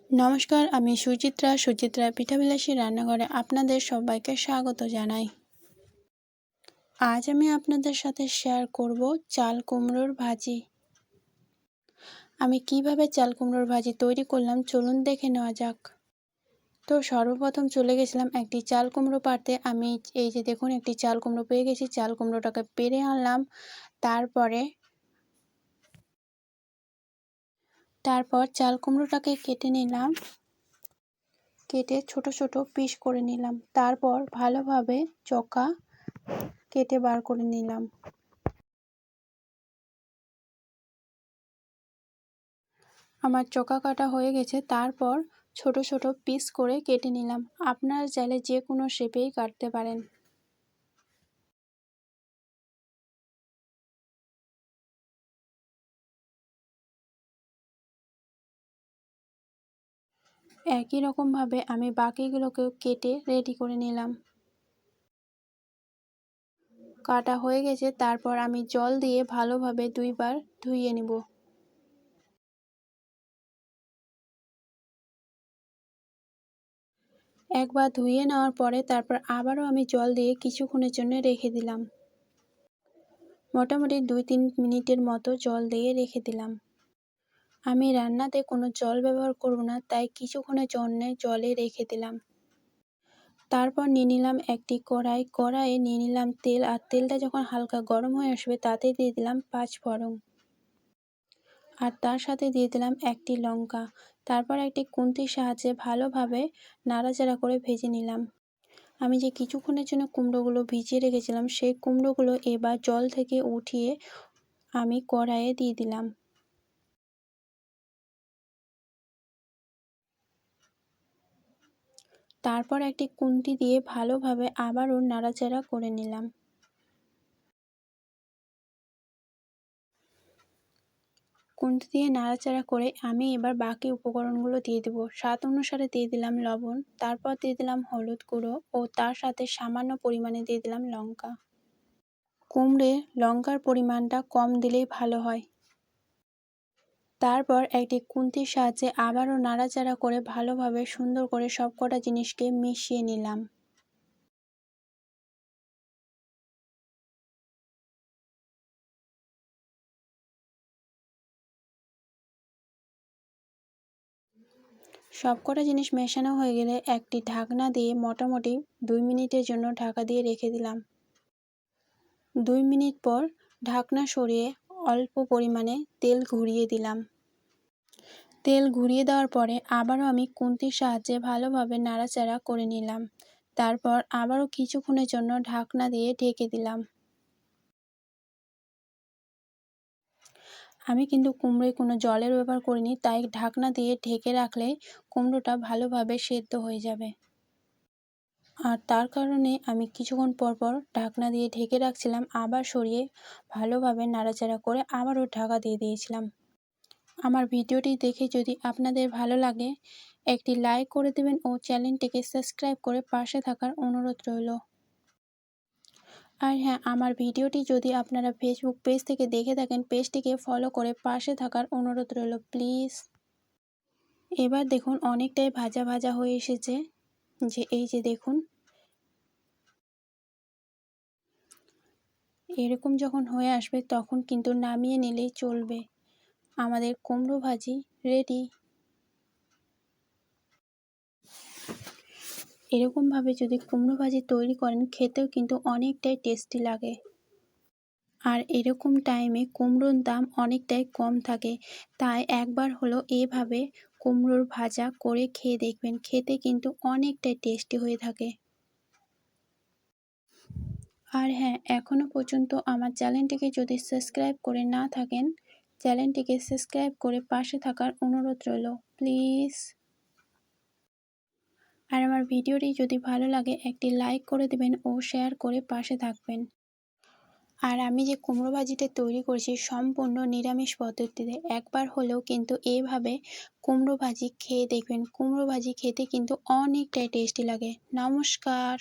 নমস্কার, আমি সুচিত্রা পিঠাবিলাসী রান্নাঘরে আপনাদের সবাইকে স্বাগত জানাই। আজ আমি আপনাদের সাথে শেয়ার করব চাল কুমড়োর ভাজি। আমি কিভাবে চাল কুমড়োর ভাজি তৈরি করলাম চলুন দেখে নেওয়া যাক। তো সর্বপ্রথম চলে গেছিলাম একটি চাল কুমড়ো পাড়তে। আমি এই যে দেখুন একটি চাল কুমড়ো পেয়ে গেছি, চাল কুমড়োটাকে পেড়ে আনলাম। তারপর চাল কুমড়োটাকে কেটে নিলাম, কেটে ছোট ছোট পিস করে নিলাম। তারপর ভালোভাবে চোখা কেটে বার করে নিলাম। আমার চোখা কাটা হয়ে গেছে। তারপর ছোট ছোট পিস করে কেটে নিলাম। আপনারা চাইলে যে কোনো শেপেই কাটতে পারেন। একই রকমভাবে আমি বাকিগুলোকেও কেটে রেডি করে নিলাম। কাটা হয়ে গেছে। তারপর আমি জল দিয়ে ভালোভাবে 2 বার ধুইয়ে নেব। একবার ধুয়ে নেওয়ার পরে তারপর আবারও আমি জল দিয়ে কিছুক্ষণের জন্য রেখে দিলাম। মোটামুটি 2-3 মিনিটের মতো জল দিয়ে রেখে দিলাম। আমি রান্নাতে কোনো জল ব্যবহার করব না, তাই কিছুক্ষণের জন্য জলে রেখে দিলাম। তারপর নিয়ে নিলাম একটি কড়াইয়ে নিয়ে নিলাম তেল, আর তেলটা যখন হালকা গরম হয়ে আসবে তাতে দিয়ে দিলাম 5 ফোড়ন, আর তার সাথে দিয়ে দিলাম একটি লঙ্কা। তারপর একটি খুন্তির সাহায্যে ভালোভাবে নাড়াচাড়া করে ভেজে নিলাম। আমি যে কিছুক্ষণের জন্য কুমড়োগুলো ভিজিয়ে রেখেছিলাম সেই কুমড়োগুলো এবার জল থেকে উঠিয়ে আমি কড়াইয়ে দিয়ে দিলাম। তারপর একটি খুন্তি দিয়ে ভালোভাবে আবারও নাড়াচাড়া করে নিলাম। খুন্তি দিয়ে নাড়াচাড়া করে আমি এবার বাকি উপকরণগুলো দিয়ে দেবো। স্বাদ অনুসারে দিয়ে দিলাম লবণ, তারপর দিয়ে দিলাম হলুদ গুঁড়ো ও তার সাথে সামান্য পরিমাণে দিয়ে দিলাম লঙ্কা। কুমড়ে লঙ্কার পরিমাণটা কম দিলেই ভালো হয়। তারপর একটি খুন্তির সাহায্যে আবারও নাড়াচাড়া করে ভালোভাবে সুন্দর করে সবকটা জিনিসকে মিশিয়ে নিলাম। সবকটা জিনিস মেশানো হয়ে গেলে একটি ঢাকনা দিয়ে মোটামুটি 2 মিনিটের জন্য ঢাকা দিয়ে রেখে দিলাম। 2 মিনিট পর ঢাকনা সরিয়ে অল্প পরিমাণে তেল ঘুরিয়ে দিলাম। তেল ঘুরিয়ে দেওয়ার পরে আবারও আমি খুন্তির সাহায্যে ভালোভাবে নাড়াচাড়া করে নিলাম। তারপর আবারও কিছুক্ষণের জন্য ঢাকনা দিয়ে ঢেকে দিলাম। আমি কিন্তু কুমড়োয় কোনো জলের ব্যবহার করিনি, তাই ঢাকনা দিয়ে ঢেকে রাখলে কুমড়োটা ভালোভাবে সেদ্ধ হয়ে যাবে। আর তার কারণে আমি কিছুক্ষণ পর পর ঢাকনা দিয়ে ঢেকে রাখছিলাম, আবার সরিয়ে ভালোভাবে নাড়াচাড়া করে আবারও ঢাকা দিয়ে দিয়েছিলাম। আমার ভিডিওটি দেখে যদি আপনাদের ভালো লাগে একটি লাইক করে দেবেন ও চ্যানেলটিকে সাবস্ক্রাইব করে পাশে থাকার অনুরোধ রইল। আর হ্যাঁ, আমার ভিডিওটি যদি আপনারা ফেসবুক পেজ থেকে দেখে থাকেন পেজটিকে ফলো করে পাশে থাকার অনুরোধ রইল প্লিজ। এবার দেখুন অনেকটাই ভাজা ভাজা হয়ে এসেছে, যে এই যে দেখুন এরকম যখন হয়ে আসবে তখন কিন্তু নামিয়ে নিলেই চলবে। আমাদের কুমড়ো ভাজি রেডি। এরকমভাবে যদি কুমড়ো ভাজি তৈরি করেন খেতেও কিন্তু অনেকটাই টেস্টি লাগে। আর এরকম টাইমে কুমড়োর দাম অনেকটাই কম থাকে, তাই একবার হলো এভাবে কুমড়োর ভাজা করে খেয়ে দেখবেন, খেতে কিন্তু অনেকটাই টেস্টি হয়ে থাকে। আর হ্যাঁ, এখনও পর্যন্ত আমার চ্যানেলটিকে যদি সাবস্ক্রাইব করে না থাকেন চ্যানেলটিকে সাবস্ক্রাইব করে পাশে থাকার অনুরোধ রইল প্লিজ। আর আমার ভিডিওটি যদি ভালো লাগে একটি লাইক করে দেবেন ও শেয়ার করে পাশে থাকবেন। আর আমি যে কুমড়ো ভাজিটা তৈরি করেছি সম্পূর্ণ নিরামিষ পদ্ধতিতে, একবার হলেও কিন্তু এভাবে কুমড়ো ভাজি খেয়ে দেখবেন। কুমড়ো ভাজি খেতে কিন্তু অনেকটাই টেস্টি লাগে। নমস্কার।